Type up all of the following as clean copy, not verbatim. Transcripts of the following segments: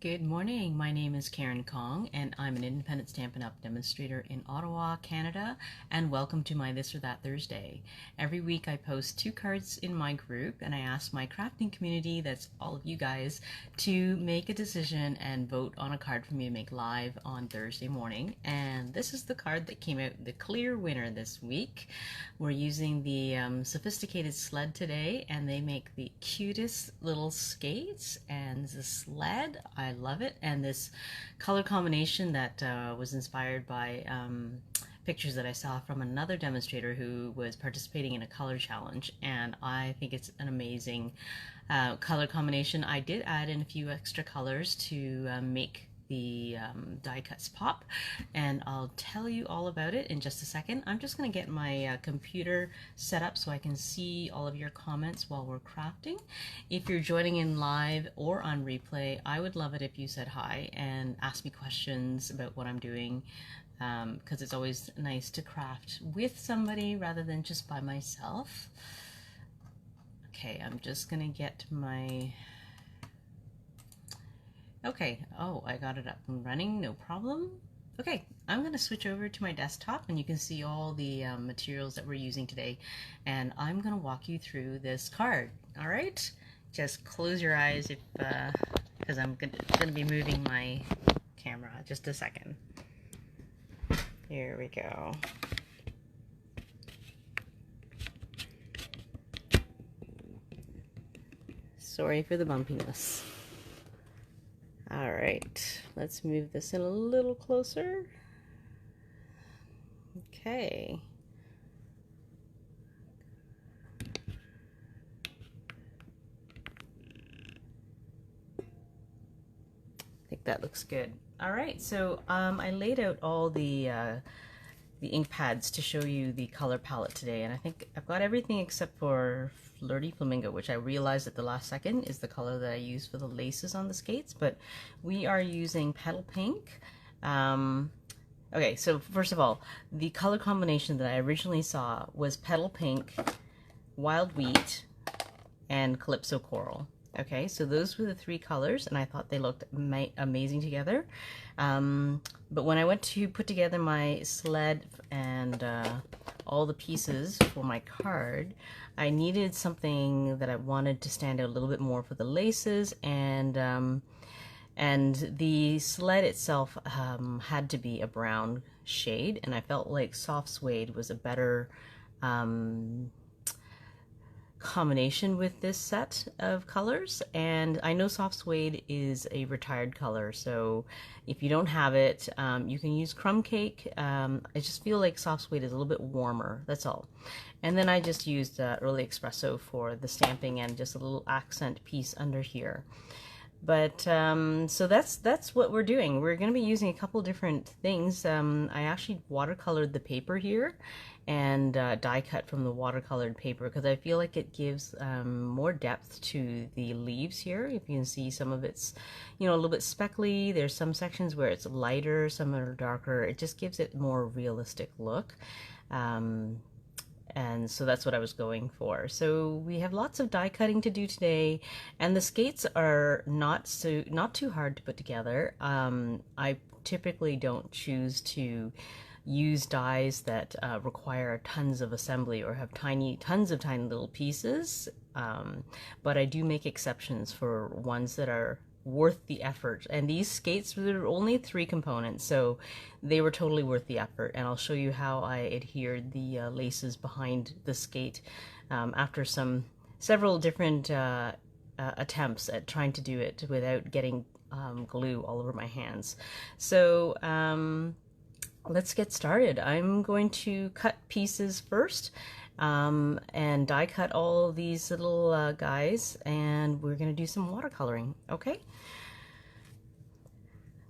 Good morning. My name is Karen Kong, and I'm an independent Stampin' Up! Demonstrator in Ottawa, Canada, and welcome to my This or That Thursday. Every week I post 2 cards in my group, and I ask my crafting community, that's all of you guys, to make a decision and vote on a card for me to make live on Thursday morning. And this is the card that came out the clear winner this week. We're using the Sophisticated Sled today, and they make the cutest little skates and the sled. I love it, and this color combination that was inspired by pictures that I saw from another demonstrator who was participating in a color challenge, and I think it's an amazing color combination. I did add in a few extra colors to make the die cuts pop, and I'll tell you all about it in just a second. I'm just going to get my computer set up so I can see all of your comments while we're crafting. If you're joining in live or on replay, I would love it if you said hi and asked me questions about what I'm doing, because it's always nice to craft with somebody rather than just by myself. Okay, I'm just gonna get my Okay, oh, I got it up and running, no problem. Okay, I'm going to switch over to my desktop and you can see all the materials that we're using today, and I'm going to walk you through this card. All right, just close your eyes if because I'm going to be moving my camera. Just a second. Here we go. Sorry for the bumpiness. All right, let's move this in a little closer. Okay. I think that looks good. All right, so I laid out all the ink pads to show you the color palette today, and I think I've got everything except for Flirty Flamingo, which I realized at the last second is the color that I use for the laces on the skates, but we are using Petal Pink. Okay, so first of all, the color combination that I originally saw was Petal Pink, Wild Wheat, and Calypso Coral. Okay, so those were the 3 colors, and I thought they looked amazing together. But when I went to put together my sled and all the pieces for my card, I needed something that I wanted to stand out a little bit more for the laces, and the sled itself had to be a brown shade, and I felt like soft suede was a better combination with this set of colors. And I know soft suede is a retired color, so if you don't have it, you can use crumb cake. I just feel like soft suede is a little bit warmer, that's all. And then I just used early Expresso for the stamping and just a little accent piece under here. But so that's what we're doing. We're going to be using a couple different things. I actually watercolored the paper here and die cut from the watercolored paper because I feel like it gives more depth to the leaves here. If you can see, some of it's, you know, a little bit speckly. There's some sections where it's lighter, some are darker. It just gives it more realistic look. And so that's what I was going for. So we have lots of die cutting to do today, and the skates are not too hard to put together. I typically don't choose to use dies that require tons of assembly or have tons of tiny little pieces, but I do make exceptions for ones that are worth the effort. And these skates were only 3 components, so they were totally worth the effort. And I'll show you how I adhered the laces behind the skate after several different attempts at trying to do it without getting glue all over my hands. So let's get started. I'm going to cut pieces first and die cut all these little guys, and we're going to do some watercoloring. Okay,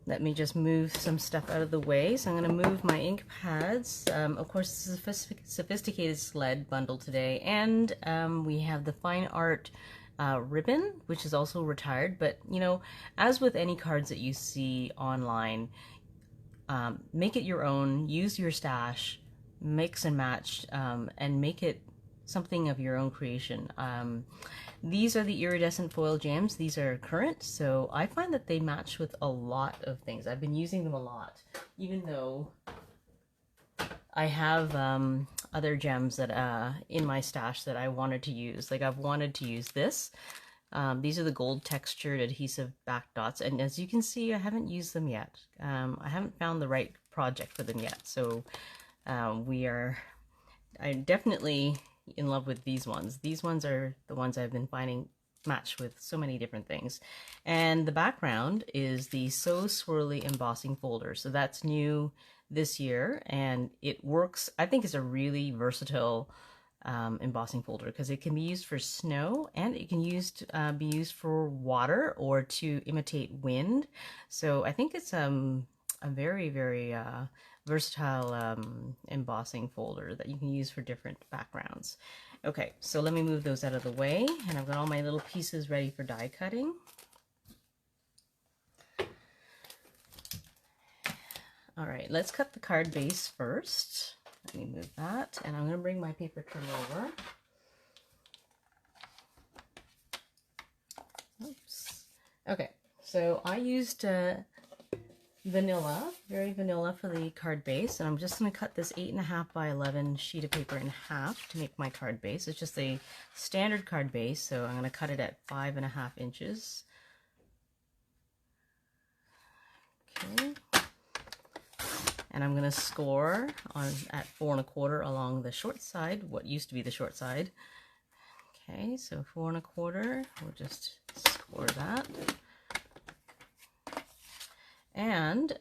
let me just move some stuff out of the way. So I'm going to move my ink pads. Of course, this is a Sophisticated Sled bundle today, and we have the Fine Art ribbon, which is also retired. But you know, as with any cards that you see online, make it your own, use your stash, mix and match, and make it something of your own creation. These are the iridescent foil gems. These are current, so I find that they match with a lot of things. I've been using them a lot, even though I have other gems that in my stash that I wanted to use. Like I've wanted to use this. These are the gold textured adhesive back dots, and as you can see, I haven't used them yet. I haven't found the right project for them yet, so I'm definitely in love with these ones. These ones are the ones I've been finding match with so many different things. And the background is the So Swirly embossing folder. So that's new this year, and it works. I think it's a really versatile embossing folder because it can be used for snow, and it can be used for water or to imitate wind. So I think it's a very, very versatile embossing folder that you can use for different backgrounds. Okay, so let me move those out of the way, and I've got all my little pieces ready for die cutting. All right, let's cut the card base first. Let me move that, and I'm going to bring my paper trim over. Oops. Okay, so I used vanilla, very vanilla for the card base, and I'm just going to cut this 8.5 by 11 sheet of paper in half to make my card base. It's just a standard card base, so I'm going to cut it at 5.5 inches. Okay. And I'm going to score at 4 1/4 along the short side, what used to be the short side. Okay, so 4 1/4, we'll just score that. And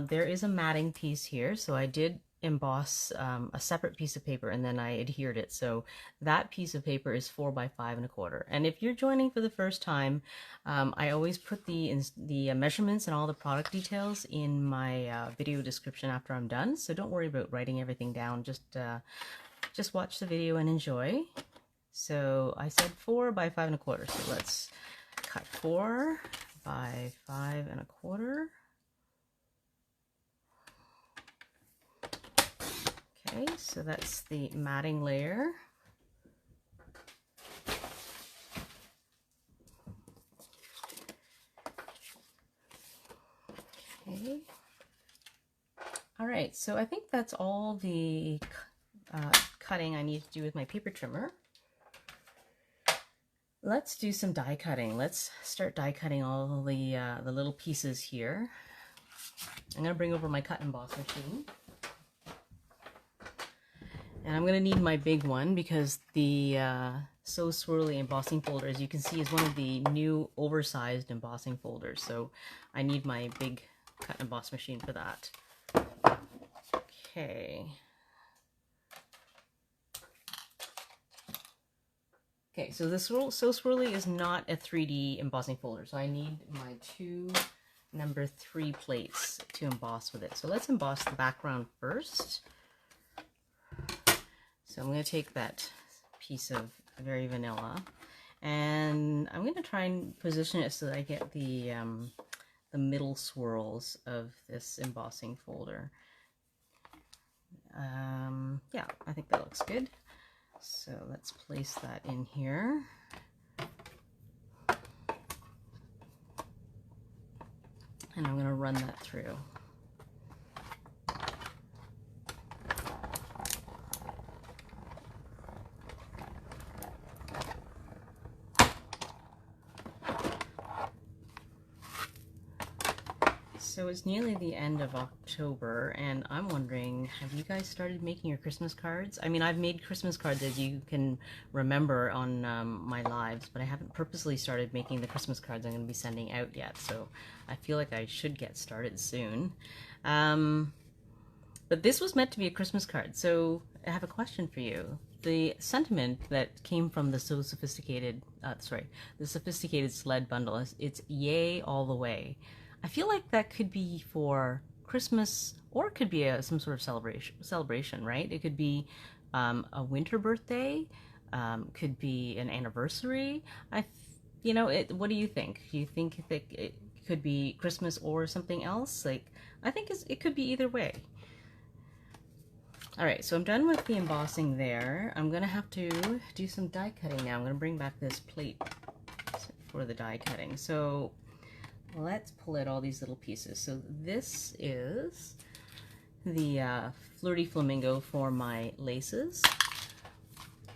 there is a matting piece here, so I did emboss a separate piece of paper and then I adhered it. So that piece of paper is 4 by 5 1/4. And if you're joining for the first time, I always put the measurements and all the product details in my video description after I'm done. So don't worry about writing everything down. Just watch the video and enjoy. So I said 4 by 5 1/4. So let's cut 4 by 5 1/4. Okay, so that's the matting layer. Okay. All right, so I think that's all the cutting I need to do with my paper trimmer. Let's do some die cutting. Let's start die cutting all the little pieces here. I'm going to bring over my cut and emboss machine. And I'm going to need my big one because the So Swirly embossing folder, as you can see, is one of the new oversized embossing folders. So I need my big cut and emboss machine for that. Okay. Okay, so this So Swirly is not a 3D embossing folder, so I need my 2 number 3 plates to emboss with it. So let's emboss the background first. So I'm going to take that piece of very vanilla, and I'm going to try and position it so that I get the middle swirls of this embossing folder. Yeah, I think that looks good. So let's place that in here. And I'm going to run that through. So it's nearly the end of October, and I'm wondering, have you guys started making your Christmas cards? I mean, I've made Christmas cards, as you can remember, on my lives, but I haven't purposely started making the Christmas cards I'm going to be sending out yet, so I feel like I should get started soon. But this was meant to be a Christmas card, so I have a question for you. The sentiment that came from the the Sophisticated Sled bundle is, it's yay all the way. I feel like that could be for Christmas, or it could be some sort of celebration, right? It could be a winter birthday, could be an anniversary. What do you think? Do you think that it could be Christmas or something else? Like, I think it could be either way. All right, so I'm done with the embossing there. I'm gonna have to do some die cutting now. I'm gonna bring back this plate for the die cutting. So let's pull out all these little pieces. So this is the Flirty Flamingo for my laces.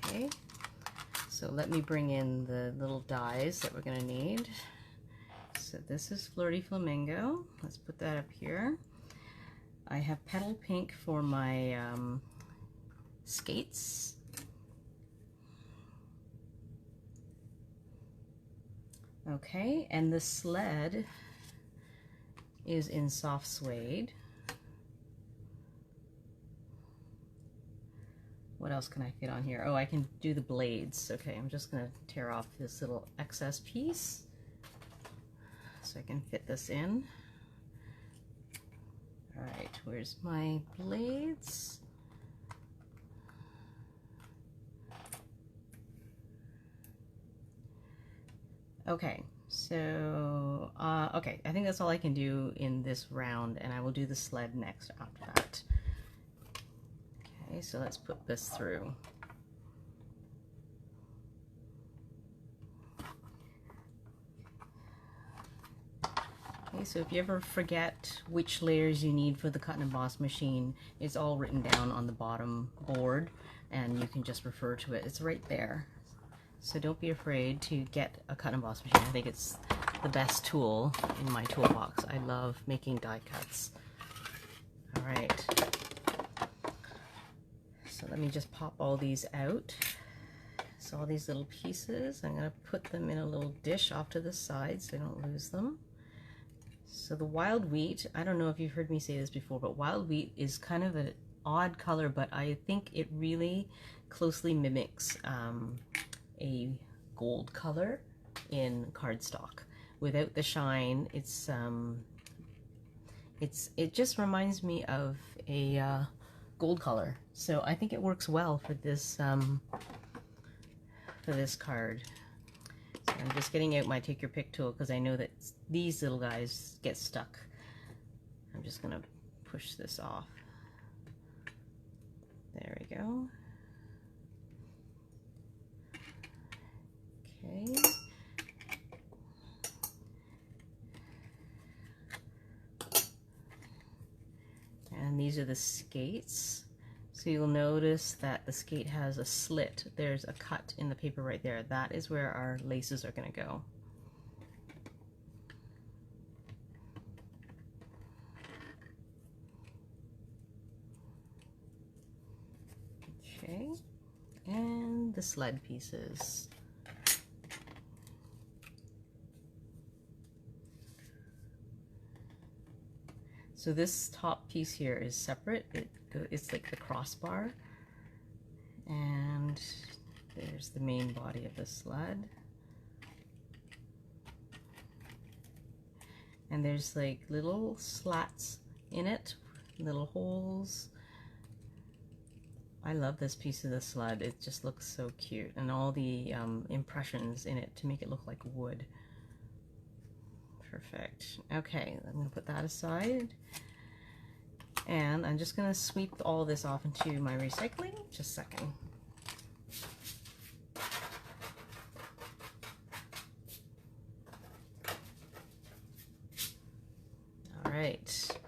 Okay, so let me bring in the little dies that we're gonna need. So this is Flirty Flamingo. Let's put that up here. I have Petal Pink for my skates. Okay, and the sled is in soft suede. What else can I fit on here? Oh, I can do the blades. Okay, I'm just gonna tear off this little excess piece so I can fit this in. All right, where's my blades? Okay, so, okay, I think that's all I can do in this round, and I will do the sled next after that. Okay, so let's put this through. Okay, so if you ever forget which layers you need for the cut and emboss machine, it's all written down on the bottom board, and you can just refer to it. It's right there. So don't be afraid to get a cut and emboss machine. I think it's the best tool in my toolbox. I love making die cuts. All right. So let me just pop all these out. So all these little pieces, I'm gonna put them in a little dish off to the side so I don't lose them. So the wild wheat, I don't know if you've heard me say this before, but wild wheat is kind of an odd color, but I think it really closely mimics a gold color in cardstock. Without the shine, it just reminds me of a gold color. So I think it works well for this card. So I'm just getting out my take your pick tool because I know that these little guys get stuck. I'm just gonna push this off. There we go. Okay. And these are the skates. So you'll notice that the skate has a slit. There's a cut in the paper right there. That is where our laces are going to go. Okay. And the sled pieces. So this top piece here is separate. It's like the crossbar. And there's the main body of the sled. And there's like little slats in it, little holes. I love this piece of the sled. It just looks so cute. And all the impressions in it to make it look like wood. Perfect. Okay, I'm going to put that aside. And I'm just going to sweep all this off into my recycling. Just a second. All right.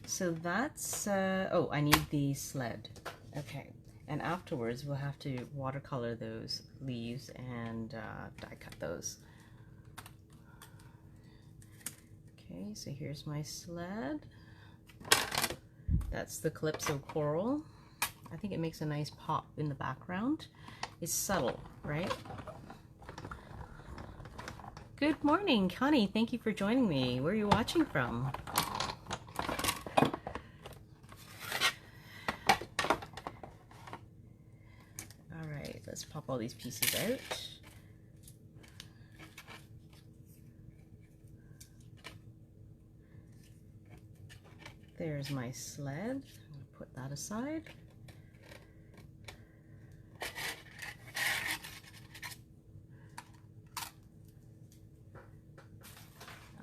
So that's, oh, I need the sled. Okay. And afterwards, we'll have to watercolor those leaves and die cut those. Okay, so here's my sled. That's the Calypso Coral. I think it makes a nice pop in the background. It's subtle, right? Good morning, Connie. Thank you for joining me. Where are you watching from? All right, let's pop all these pieces out. There's my sled. I'm going to put that aside.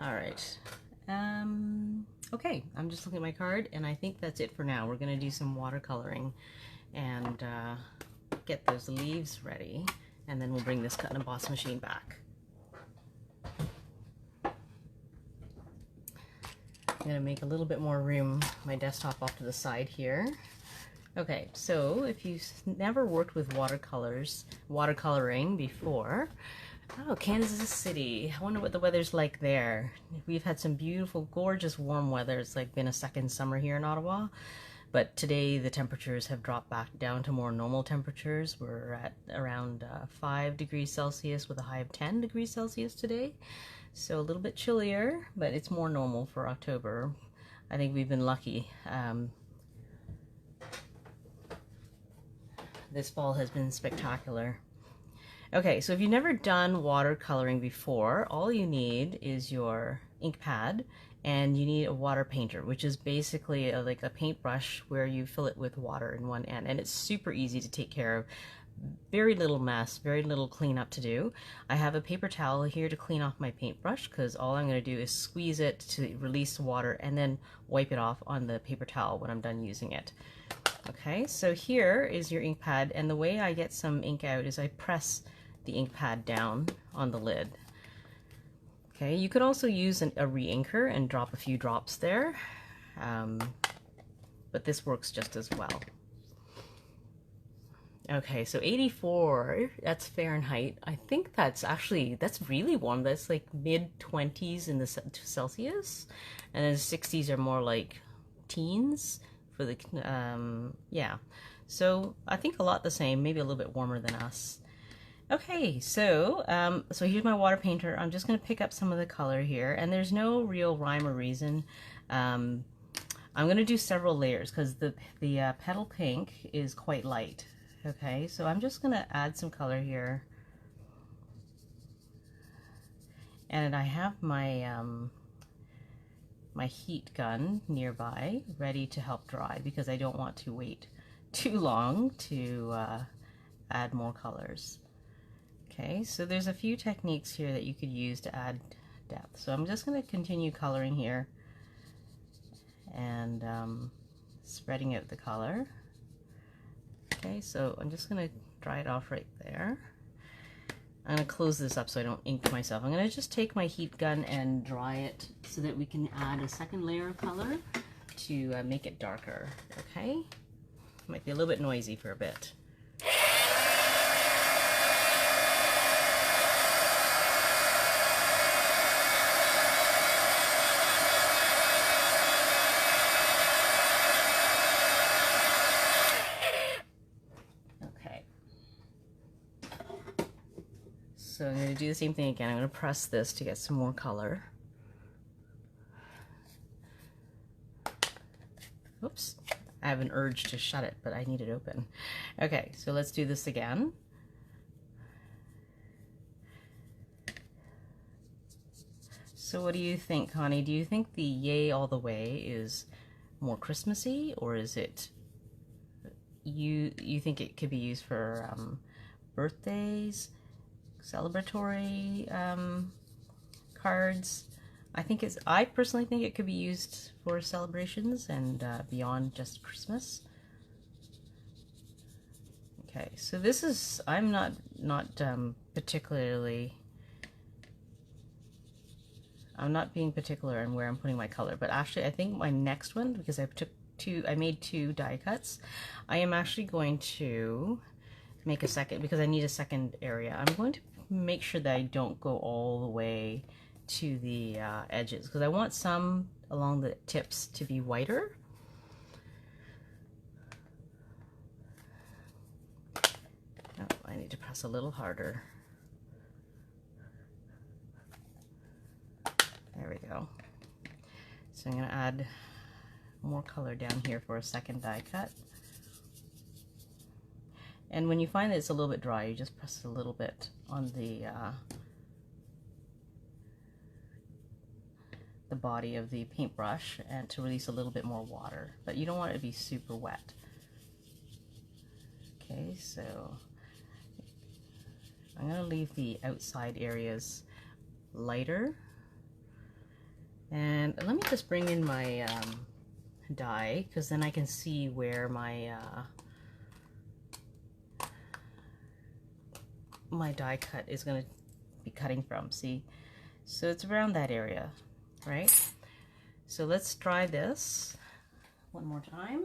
All right. Okay, I'm just looking at my card, and I think that's it for now. We're going to do some watercoloring and get those leaves ready, and then we'll bring this cut and emboss machine back. I'm going to make a little bit more room, my desktop off to the side here. Okay, so if you've never worked with watercoloring before, oh, Kansas City, I wonder what the weather's like there. We've had some beautiful, gorgeous warm weather. It's like been a second summer here in Ottawa, but today the temperatures have dropped back down to more normal temperatures. We're at around 5 degrees Celsius with a high of 10 degrees Celsius today. So a little bit chillier, but it's more normal for October. I think we've been lucky. This fall has been spectacular. Okay, so if you've never done watercoloring before, all you need is your ink pad, and you need a water painter, which is basically like a paintbrush where you fill it with water in one end, and it's super easy to take care of. Very little mess, very little cleanup to do. I have a paper towel here to clean off my paintbrush, because all I'm going to do is squeeze it to release the water and then wipe it off on the paper towel when I'm done using it. Okay, so here is your ink pad, and the way I get some ink out is I press the ink pad down on the lid. Okay, you could also use a re-inker and drop a few drops there, but this works just as well. Okay, so 84, that's Fahrenheit. I think that's really warm. That's like mid-20s in the Celsius, and then 60s are more like teens for the, yeah. So I think a lot the same, maybe a little bit warmer than us. Okay, so so here's my water painter. I'm just going to pick up some of the color here, and there's no real rhyme or reason. I'm going to do several layers because the Petal Pink is quite light. Okay, so I'm just going to add some color here, and I have my my heat gun nearby ready to help dry because I don't want to wait too long to add more colors. Okay, so there's a few techniques here that you could use to add depth. So I'm just going to continue coloring here and spreading out the color. Okay, so I'm just going to dry it off right there. I'm going to close this up so I don't ink myself. I'm going to just take my heat gun and dry it so that we can add a second layer of color to make it darker. Okay, might be a little bit noisy for a bit. So I'm going to do the same thing again. I'm going to press this to get some more color. Oops, I have an urge to shut it, but I need it open. Okay, so let's do this again. So what do you think, Connie? Do you think the Yay All the Way is more Christmassy, or is it you think it could be used for birthdays, celebratory cards? I personally think it could be used for celebrations and beyond just Christmas. Okay, so this is, I'm not particularly, I'm not being particular in where I'm putting my color, but actually I think my next one, because I made two die cuts, I am actually going to make a second, because I need a second area. I'm going to make sure that I don't go all the way to the edges, because I want some along the tips to be whiter. Oh, I need to press a little harder. There we go. So I'm going to add more color down here for a second die cut. And when you find that it's a little bit dry, you just press a little bit on the body of the paintbrush and to release a little bit more water, but you don't want it to be super wet. Okay, so I'm going to leave the outside areas lighter, And let me just bring in my die, because then I can see where my my die cut is going to be cutting from. See, so it's around that area, right? So let's try this one more time.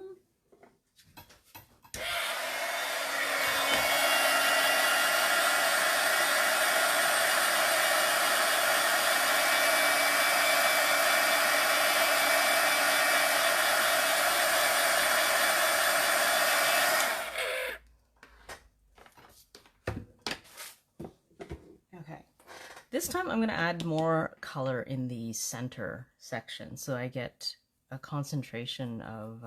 This time I'm going to add more color in the center section, so I get a concentration of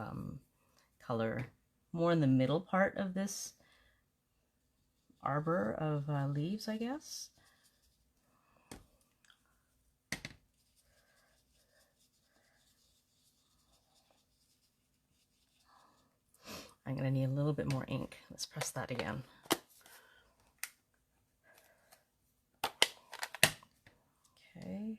color more in the middle part of this arbor of leaves, I guess. I'm going to need a little bit more ink. Let's press that again. Okay.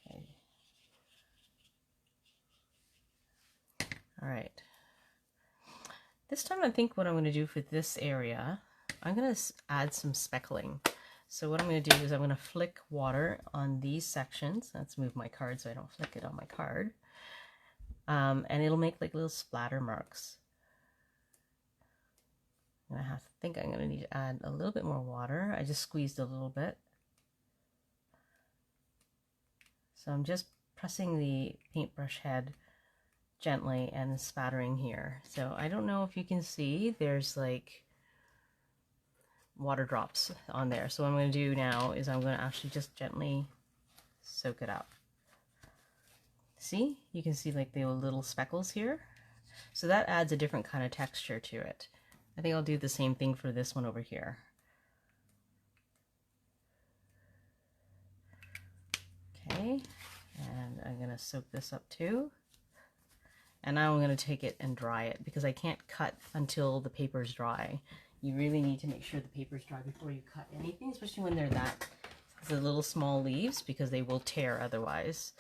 Okay. All right. This time I think what I'm going to do for this area, I'm going to add some speckling. So what I'm going to do is I'm going to flick water on these sections. Let's move my card so I don't flick it on my card. And it'll make like little splatter marks. And I think I'm going to need to add a little bit more water. I just squeezed a little bit. So I'm just pressing the paintbrush head gently and spattering here. So I don't know if you can see, there's like water drops on there. So what I'm going to do now is I'm going to actually just gently soak it up. See, you can see like the little speckles here. So that adds a different kind of texture to it. I think I'll do the same thing for this one over here. Okay, and I'm going to soak this up too. And now I'm going to take it and dry it because I can't cut until the paper's dry. You really need to make sure the paper's dry before you cut anything, especially when they're the little small leaves, because they will tear otherwise.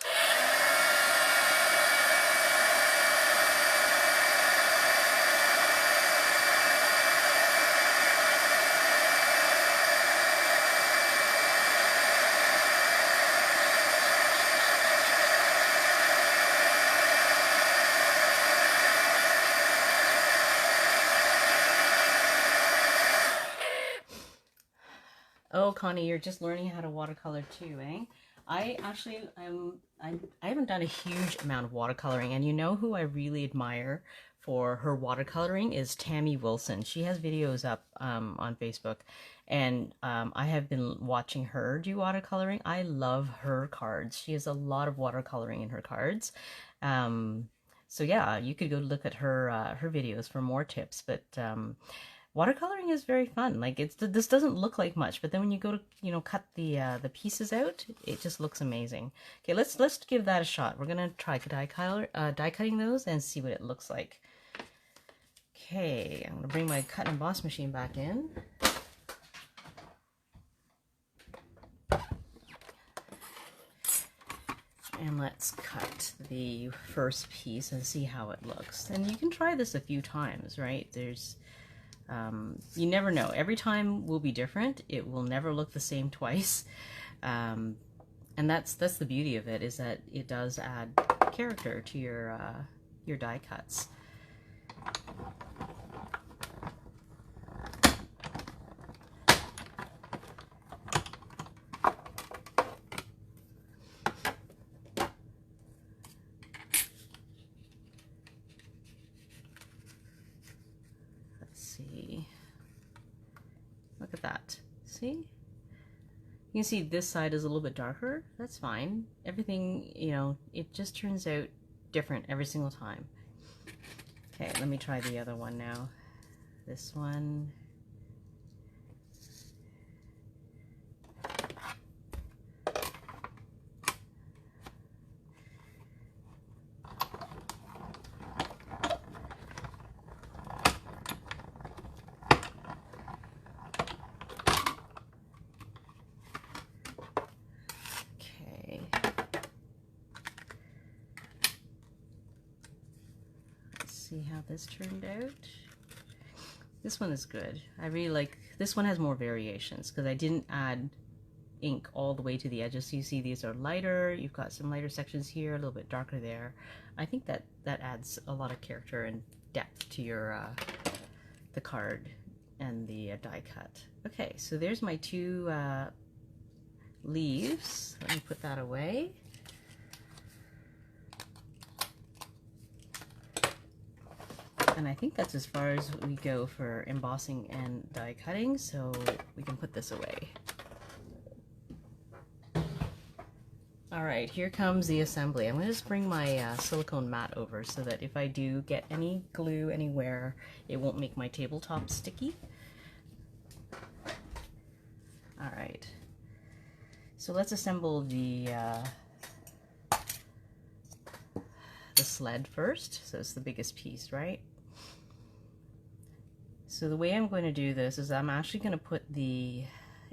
Oh, Connie, you're just learning how to watercolor too, eh? I haven't done a huge amount of watercoloring, and you know who I really admire for her watercoloring is Tammy Wilson. She has videos up on Facebook, and I have been watching her do watercoloring. I love her cards. She has a lot of watercoloring in her cards. So yeah, you could go look at her her videos for more tips, but watercoloring is very fun. Like this doesn't look like much, but then when you go to cut the pieces out, it just looks amazing. Okay, let's give that a shot. We're gonna try die cutting those and see what it looks like. Okay, I'm gonna bring my cut and emboss machine back in. And let's cut the first piece and see how it looks. And you can try this a few times, right? There's you never know. Every time will be different. It will never look the same twice. And that's the beauty of it, is that it does add character to your die cuts. Look at that. See? You can see this side is a little bit darker. That's fine. Everything, it just turns out different every single time. Okay, let me try the other one now. This one. see how this turned out. This one is good. I really like, this one has more variations because I didn't add ink all the way to the edges. So you see these are lighter, you've got some lighter sections here, a little bit darker there. I think that adds a lot of character and depth to your the card and the die cut. Okay, so there's my two leaves. Let me put that away. And I think that's as far as we go for embossing and die cutting, so we can put this away. Alright, here comes the assembly. I'm going to just bring my silicone mat over so that if I do get any glue anywhere, it won't make my tabletop sticky. Alright, so let's assemble the sled first. So it's the biggest piece, right? So the way I'm going to do this is I'm actually going to put the,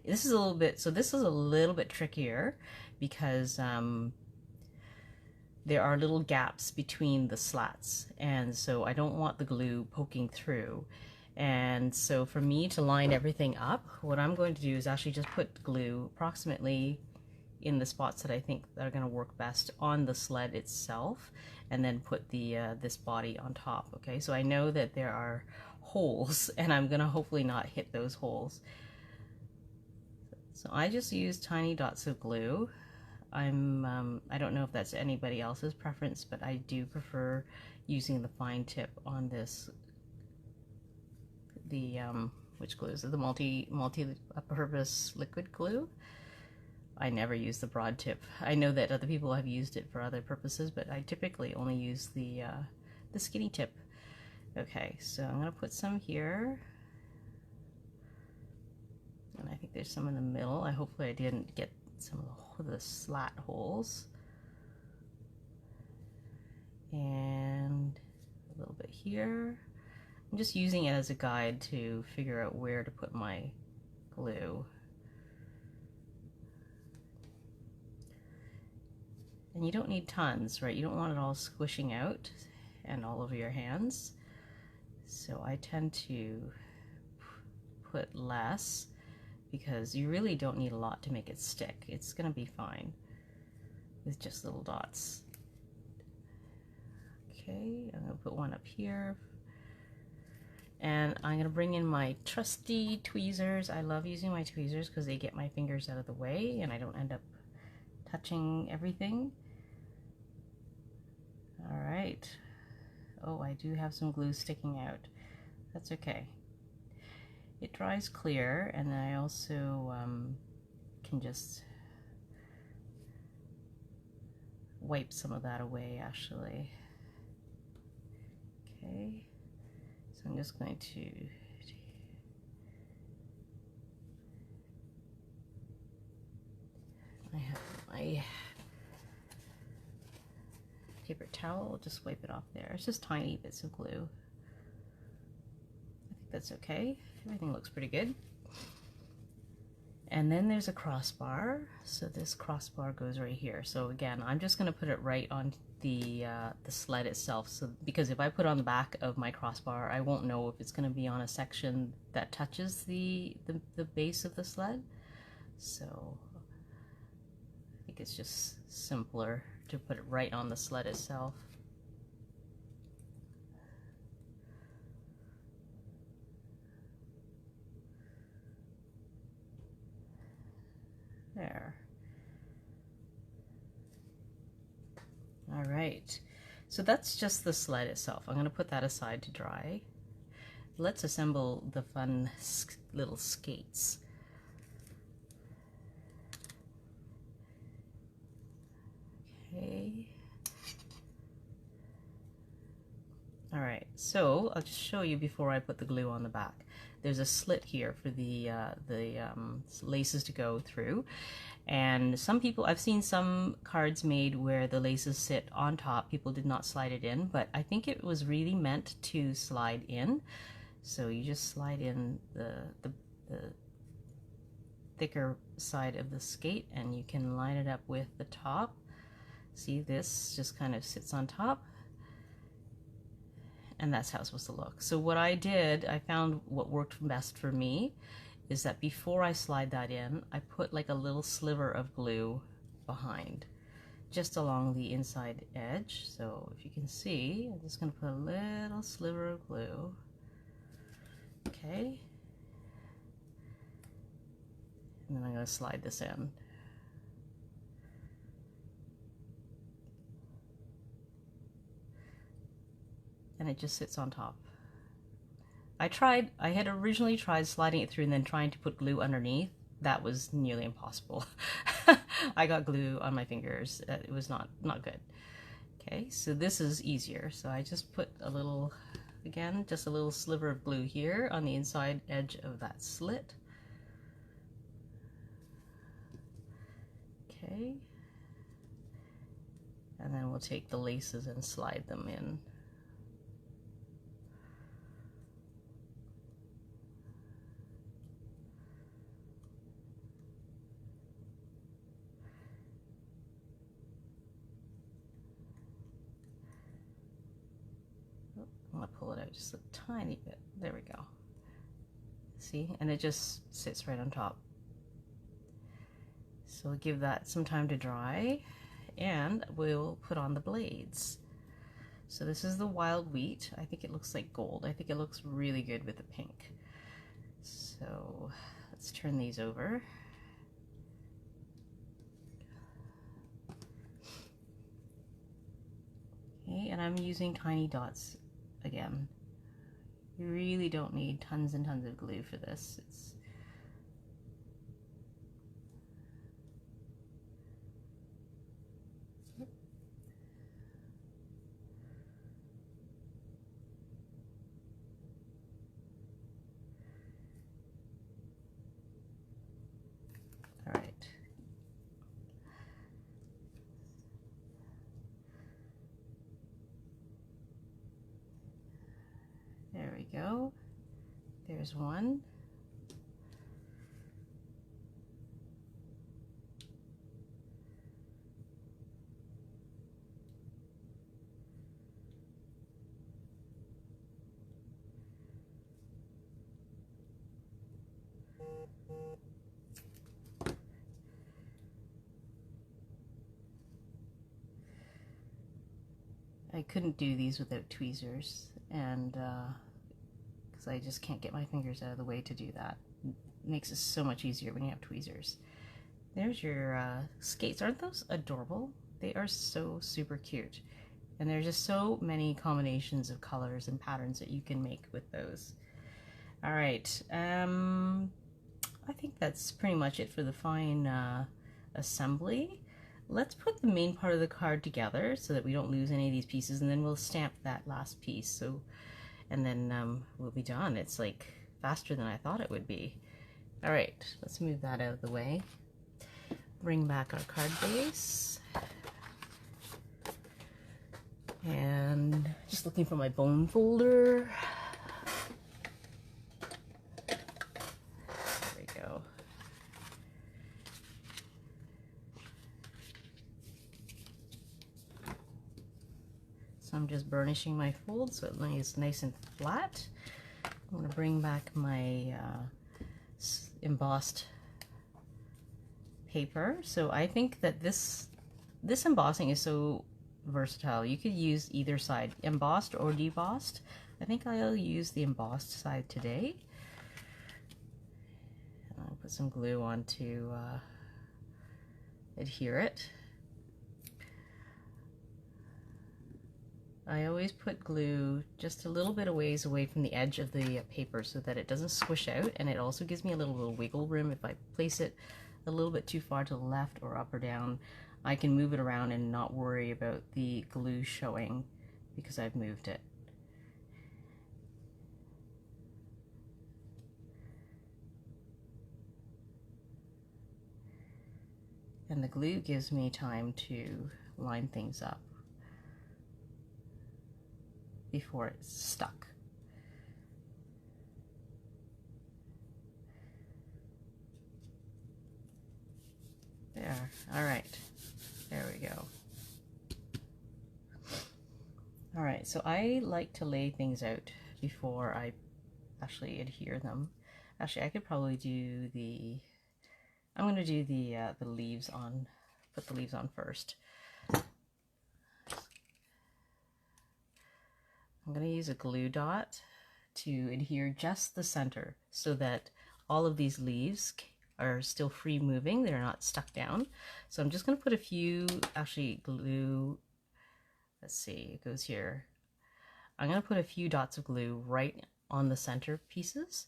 this is a little bit trickier because there are little gaps between the slats, and so I don't want the glue poking through. And so for me to line everything up, what I'm going to do is actually just put glue approximately in the spots that I think that are going to work best on the sled itself, and then put the this body on top. Okay, so I know that there are holes, and I'm gonna hopefully not hit those holes. So I just use tiny dots of glue. I don't know if that's anybody else's preference, but I do prefer using the fine tip on this. The which glue is it? The multi-purpose liquid glue. I never use the broad tip. I know that other people have used it for other purposes, but I typically only use the skinny tip. Okay, so I'm gonna put some here, and I think there's some in the middle. Hopefully I didn't get some of the slat holes, and a little bit here. I'm just using it as a guide to figure out where to put my glue. And you don't need tons, right? You don't want it all squishing out and all over your hands. So I tend to put less because you really don't need a lot to make it stick. It's gonna be fine with just little dots. Okay, I'm gonna put one up here. And I'm gonna bring in my trusty tweezers. I love using my tweezers because they get my fingers out of the way and I don't end up touching everything. All right. Oh, I do have some glue sticking out. That's okay. It dries clear, and I also can just wipe some of that away, actually. Okay, so I'm just going to I have my paper towel. I'll just wipe it off there. It's just tiny bits of glue. I think that's okay. Everything looks pretty good. And then there's a crossbar. So this crossbar goes right here. So again, I'm just going to put it right on the sled itself. So because if I put it on the back of my crossbar, I won't know if it's going to be on a section that touches the base of the sled. So I think it's just simpler to put it right on the sled itself. There. All right, so that's just the sled itself. I'm going to put that aside to dry. Let's assemble the fun little skates. Okay. All right, so I'll just show you before I put the glue on the back. There's a slit here for the laces to go through, and some people, I've seen some cards made where the laces sit on top. People did not slide it in, but I think it was really meant to slide in. So you just slide in the thicker side of the skate, and you can line it up with the top. See, this just kind of sits on top. and that's how it's supposed to look. So what I did, I found what worked best for me is that before I slide that in, I put like a little sliver of glue behind, just along the inside edge. So if you can see, I'm just going to put a little sliver of glue. Okay. And then I'm going to slide this in. And it just sits on top. I had originally tried sliding it through and then trying to put glue underneath. That was nearly impossible. I got glue on my fingers. It was not good. Okay, so this is easier. So I just put a little, again, just a little sliver of glue here on the inside edge of that slit. Okay. And then we'll take the laces and slide them in. I'm gonna pull it out just a tiny bit. There we go. See? And it just sits right on top. So we'll give that some time to dry, and we'll put on the blades. So this is the wild wheat. I think it looks like gold. I think it looks really good with the pink. So let's turn these over. Okay, and I'm using tiny dots again. You really don't need tons and tons of glue for this. It's all right. There we go. There's one. I couldn't do these without tweezers, and because I just can't get my fingers out of the way to do that. It makes it so much easier when you have tweezers. There's your skates. Aren't those adorable? They are so super cute. And there's just so many combinations of colors and patterns that you can make with those. All right, I think that's pretty much it for the fine assembly. Let's put the main part of the card together so that we don't lose any of these pieces, and then we'll stamp that last piece. So, and then we'll be done. It's like faster than I thought it would be. All right, let's move that out of the way. Bring back our card base. And just looking for my bone folder. There we go. So I'm just burnishing my fold so it's nice and flat. I'm going to bring back my embossed paper. So I think that this embossing is so versatile. You could use either side, embossed or debossed. I think I'll use the embossed side today. And I'll put some glue on to adhere it. I always put glue just a little bit of ways away from the edge of the paper so that it doesn't squish out, and it also gives me a little wiggle room. If I place it a little bit too far to the left or up or down, I can move it around and not worry about the glue showing because I've moved it. And the glue gives me time to line things up before it's stuck. There, all right, there we go. All right, so I like to lay things out before I actually adhere them. Actually, I could probably do the, I'm going to do the leaves on, put the leaves on first. I'm going to use a glue dot to adhere just the center so that all of these leaves are still free moving. They're not stuck down. So I'm just going to put a few, actually glue, let's see, it goes here. I'm going to put a few dots of glue right on the center pieces.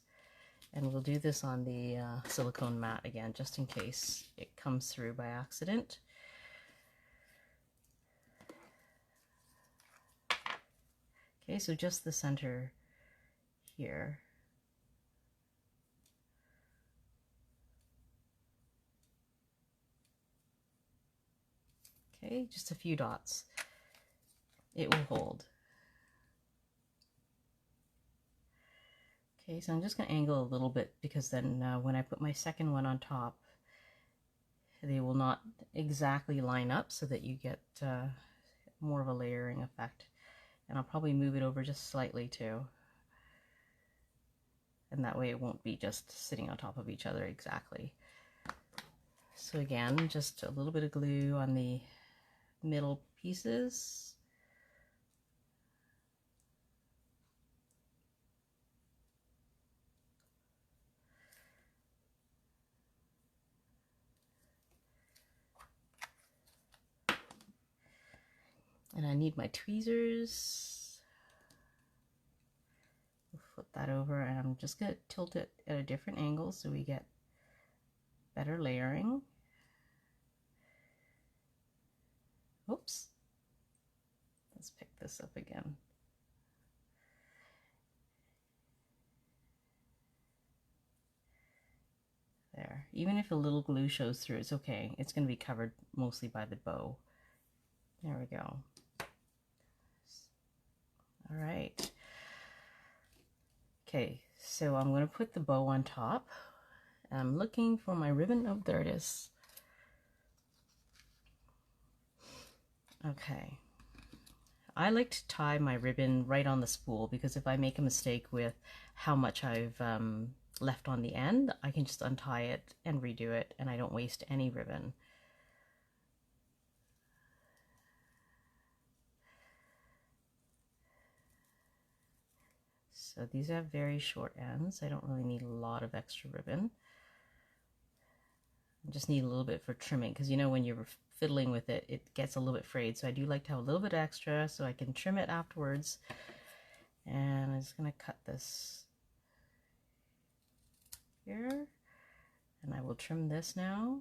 And we'll do this on the silicone mat again, just in case it comes through by accident. Okay, so just the center here. Okay, just a few dots. It will hold. Okay, so I'm just going to angle a little bit because then when I put my second one on top, they will not exactly line up so that you get more of a layering effect. And I'll probably move it over just slightly too. And that way it won't be just sitting on top of each other exactly. So again, just a little bit of glue on the middle pieces. And I need my tweezers. We'll flip that over, and I'm just going to tilt it at a different angle so we get better layering. Oops. Let's pick this up again. There. Even if a little glue shows through, it's okay. It's going to be covered mostly by the bow. There we go. All right. Okay, so I'm going to put the bow on top. I'm looking for my ribbon. Oh, there it is. Okay. I like to tie my ribbon right on the spool because if I make a mistake with how much I've left on the end, I can just untie it and redo it, and I don't waste any ribbon. So these have very short ends. I don't really need a lot of extra ribbon. I just need a little bit for trimming because you know when you're fiddling with it, it gets a little bit frayed. So I do like to have a little bit extra so I can trim it afterwards. And I'm just going to cut this here. And I will trim this now.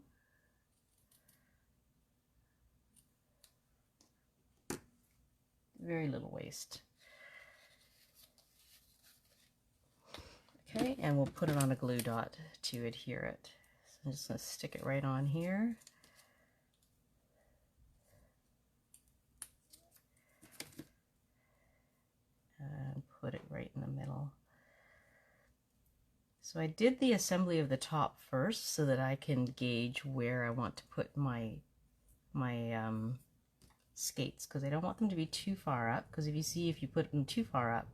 Very little waste. Okay, and we'll put it on a glue dot to adhere it. So I'm just going to stick it right on here. And put it right in the middle. So I did the assembly of the top first so that I can gauge where I want to put my skates, because I don't want them to be too far up, because if you put them too far up,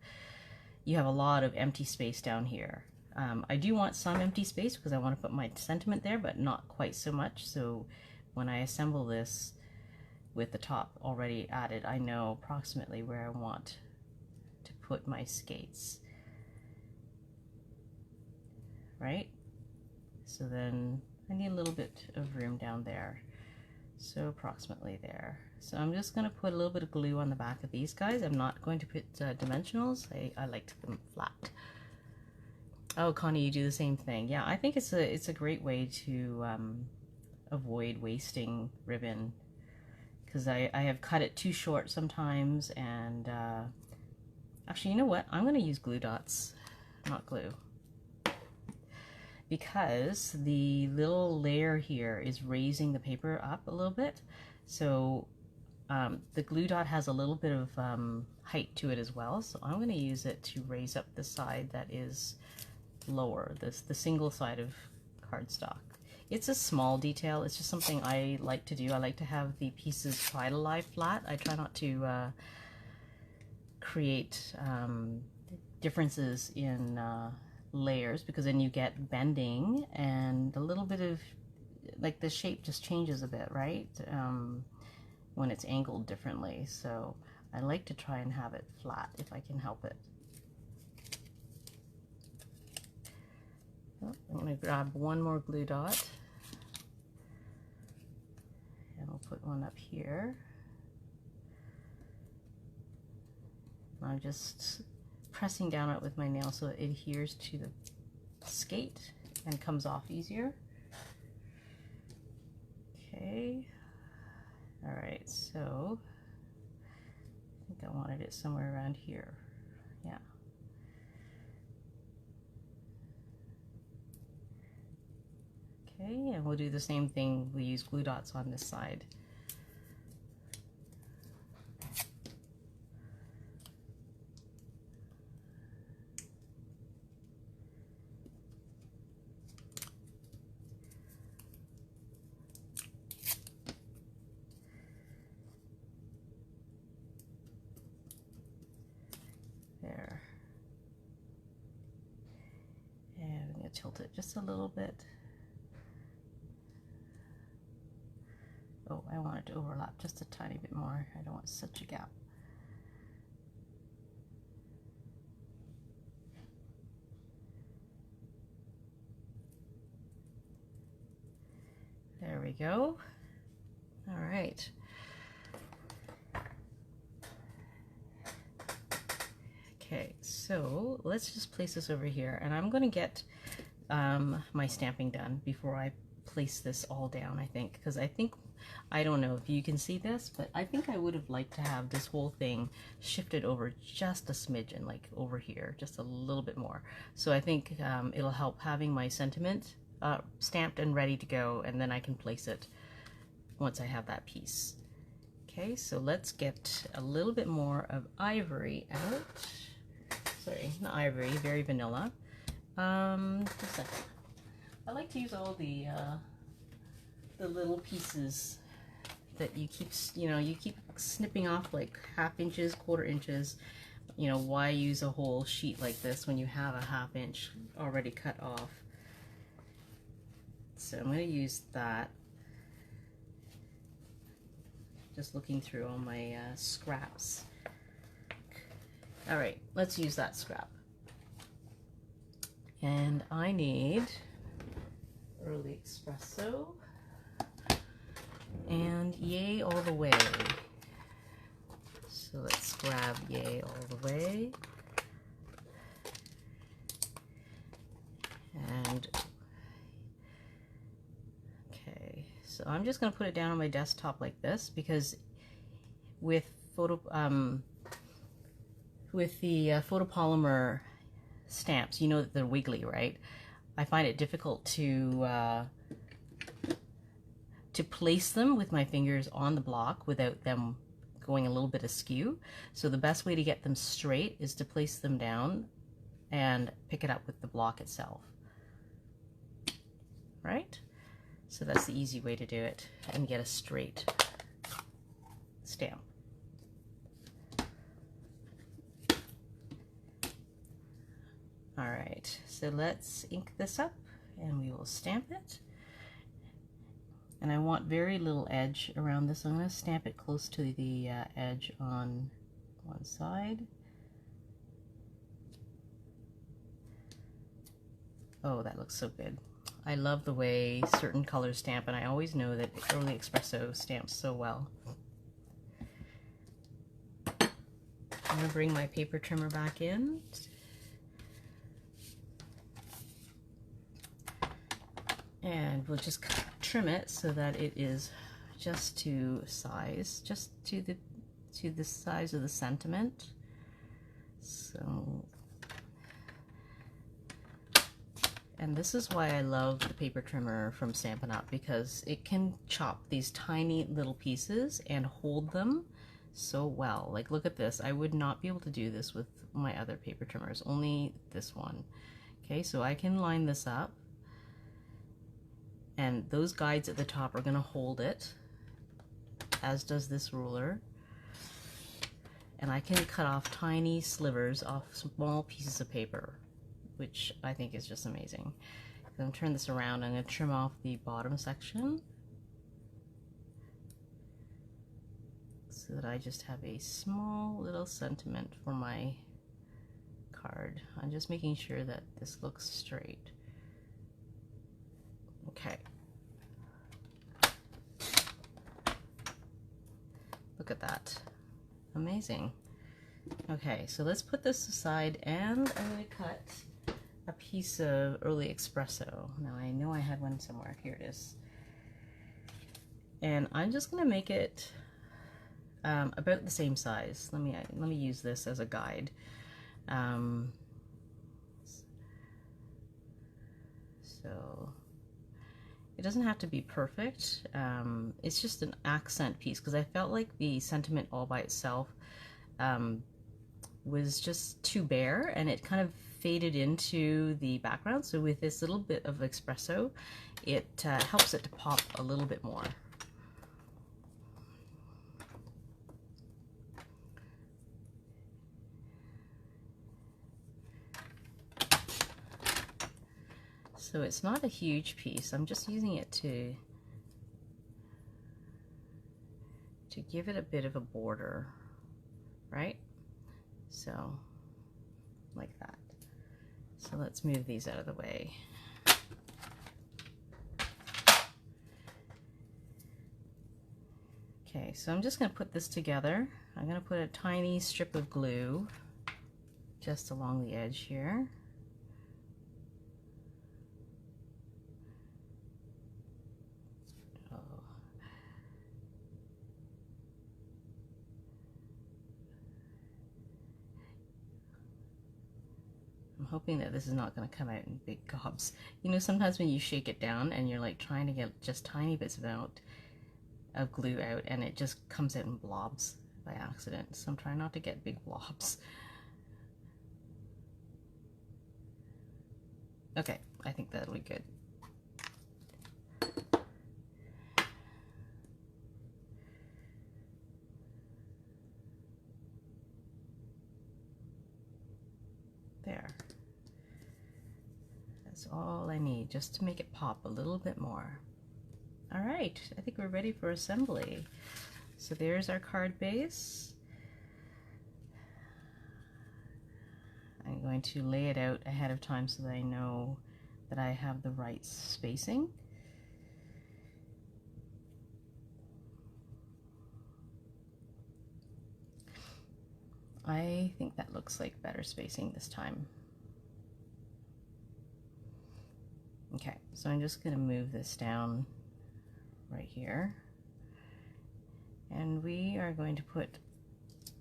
you have a lot of empty space down here. I do want some empty space because I want to put my sentiment there, but not quite so much. So when I assemble this with the top already added, I know approximately where I want to put my skates. Right? So then I need a little bit of room down there. So approximately there. So I'm just going to put a little bit of glue on the back of these guys. I'm not going to put dimensionals. I like them flat. Oh, Connie, you do the same thing. Yeah, I think it's a great way to avoid wasting ribbon, because I have cut it too short sometimes. And actually, you know what? I'm going to use glue dots, not glue, because the little layer here is raising the paper up a little bit. So the glue dot has a little bit of height to it as well. So I'm going to use it to raise up the side that is lower, the single side of cardstock. It's a small detail. It's just something I like to do. I like to have the pieces try to lie flat. I try not to create differences in layers, because then you get bending and a little bit of, like, the shape just changes a bit, right? When it's angled differently. So I like to try and have it flat if I can help it. Oh, I'm going to grab one more glue dot, and we'll put one up here. I'm just pressing down it with my nail so it adheres to the skate and comes off easier. Okay. All right, so I think I wanted it somewhere around here. Yeah. Okay, and we'll do the same thing. We use glue dots on this side. There. And I'm going to tilt it just a little bit. Oh, I want it to overlap just a tiny bit more. I don't want such a gap. There we go. All right. Okay, so let's just place this over here, and I'm going to get my stamping done before I place this all down, I think, because I don't know if you can see this, but I think I would have liked to have this whole thing shifted over just a smidgen, like over here, just a little bit more. So I think it'll help having my sentiment stamped and ready to go, and then I can place it once I have that piece. Okay, so let's get a little bit more of ivory out. Sorry, not ivory, very vanilla. Just a second. I like to use all the little pieces that you keep snipping off, like 1/2 inches, 1/4 inches. You know, why use a whole sheet like this when you have a 1/2 inch already cut off? So I'm going to use that. Just looking through all my scraps. All right, let's use that scrap. And I need early Expresso and Yay All the Way. So let's grab Yay All the Way. And okay, so I'm just going to put it down on my desktop like this, because with the photopolymer stamps, you know that they're wiggly, right? I find it difficult to place them with my fingers on the block without them going a little bit askew. So the best way to get them straight is to place them down and pick it up with the block itself. Right? So that's the easy way to do it and get a straight stamp. All right, so let's ink this up and we will stamp it. And I want very little edge around this. I'm going to stamp it close to the edge on one side. Oh, that looks so good. I love the way certain colors stamp, and I always know that early Expresso stamps so well. I'm going to bring my paper trimmer back in. And we'll just trim it so that it is just to size, just to the size of the sentiment. So, and this is why I love the paper trimmer from Stampin' Up, because it can chop these tiny little pieces and hold them so well. Like, look at this. I would not be able to do this with my other paper trimmers, only this one. Okay, so I can line this up, and those guides at the top are going to hold it, as does this ruler. and I can cut off tiny slivers off small pieces of paper, which I think is just amazing. I'm going to turn this around. I'm going to trim off the bottom section so that I just have a small little sentiment for my card. I'm just making sure that this looks straight. Okay. Look at that. Amazing. Okay, so let's put this aside, and I'm going to cut a piece of early Expresso. Now I know I had one somewhere. Here it is. And I'm just going to make it about the same size. Let me use this as a guide. So it doesn't have to be perfect. It's just an accent piece, because I felt like the sentiment all by itself was just too bare, and it kind of faded into the background. So with this little bit of Expresso, it helps it to pop a little bit more. So it's not a huge piece. I'm just using it to give it a bit of a border, right? So like that. So let's move these out of the way. Okay, so I'm just going to put this together. I'm going to put a tiny strip of glue just along the edge here. I'm hoping that this is not going to come out in big gobs. You know, sometimes when you shake it down and you're like trying to get just tiny bits of glue out, and it just comes out in blobs by accident. So I'm trying not to get big blobs. Okay, I think that'll be good. There. That's all I need, just to make it pop a little bit more. All right, I think we're ready for assembly. So there's our card base. I'm going to lay it out ahead of time so that I know that I have the right spacing. I think that looks like better spacing this time. Okay, so I'm just going to move this down right here. And we are going to put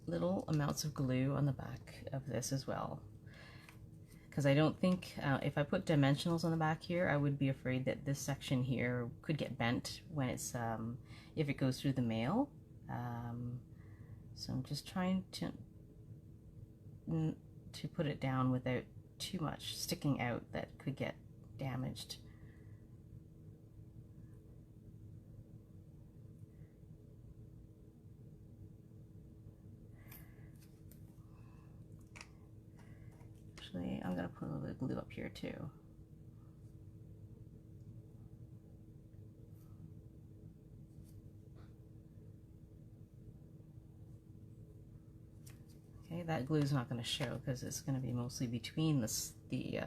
little amounts of glue on the back of this as well. Because I don't think, if I put dimensionals on the back here, I would be afraid that this section here could get bent when it's, if it goes through the mail. So I'm just trying to put it down without too much sticking out that could get damaged. Actually, I'm going to put a little bit of glue up here too. Okay, that glue is not going to show because it's going to be mostly between the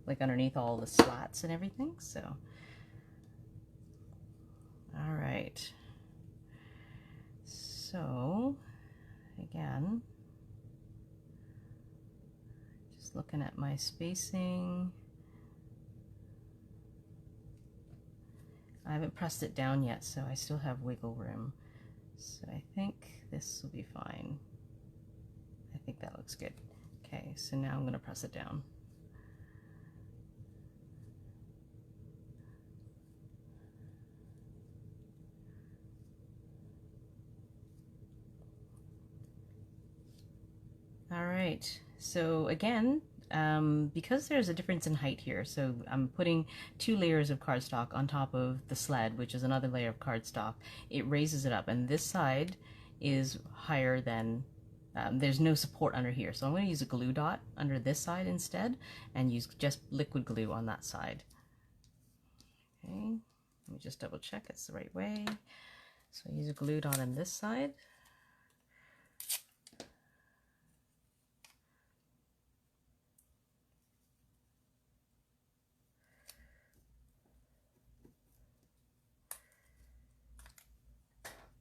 like underneath all the slats and everything. So, all right. So, again, just looking at my spacing. I haven't pressed it down yet, so I still have wiggle room. So I think this will be fine. I think that looks good. Okay, so now I'm going to press it down. All right, so again, because there's a difference in height here, so I'm putting 2 layers of cardstock on top of the sled, which is another layer of cardstock. It raises it up, and this side is higher than there's no support under here. So I'm going to use a glue dot under this side instead and use just liquid glue on that side. Okay, let me just double check it's the right way. So I use a glue dot on this side.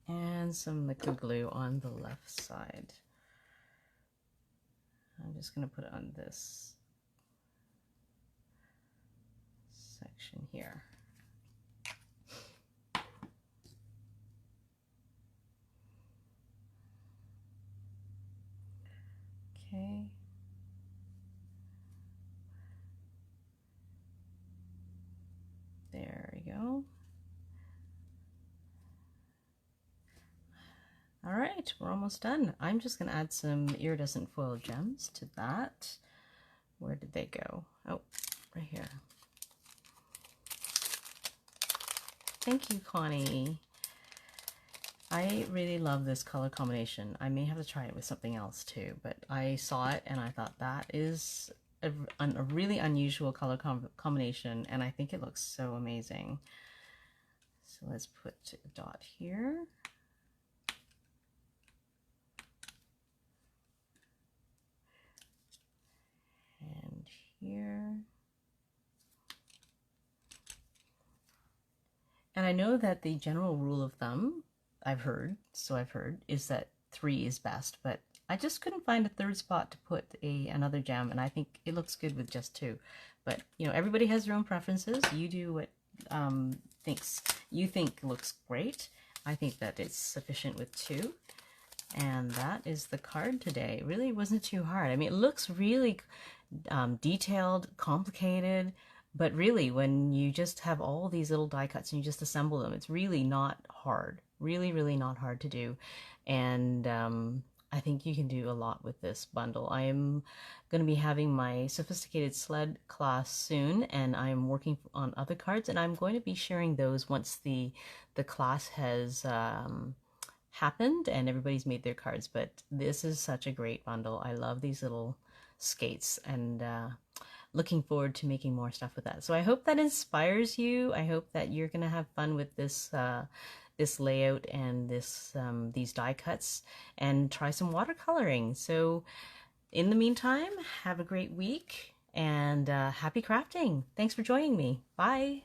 And some liquid glue on the left side. I'm just going to put it on this section here. Okay. There we go. All right, we're almost done. I'm just going to add some iridescent foil gems to that. Where did they go? Oh, right here. Thank you, Connie. I really love this color combination. I may have to try it with something else too, but I saw it and I thought that is a really unusual color combination, and I think it looks so amazing. So let's put a dot here. And here. And I know that the general rule of thumb, I've heard, is that 3 is best, but I just couldn't find a third spot to put another gem, and I think it looks good with just 2. But, you know, everybody has their own preferences. You do what you think looks great. I think that it's sufficient with 2. And that is the card today. It really wasn't too hard. I mean, it looks really detailed, complicated, but really when you just have all these little die cuts and you just assemble them, it's really not hard. Really, really not hard to do. And I think you can do a lot with this bundle. I am going to be having my Sophisticated Sled class soon, and I'm working on other cards, and I'm going to be sharing those once the class has happened and everybody's made their cards. But this is such a great bundle. I love these little skates, and looking forward to making more stuff with that. So I hope that inspires you. I hope that you're gonna have fun with this this layout and these die cuts, and try some watercoloring. So in the meantime, have a great week, and happy crafting. Thanks for joining me. Bye.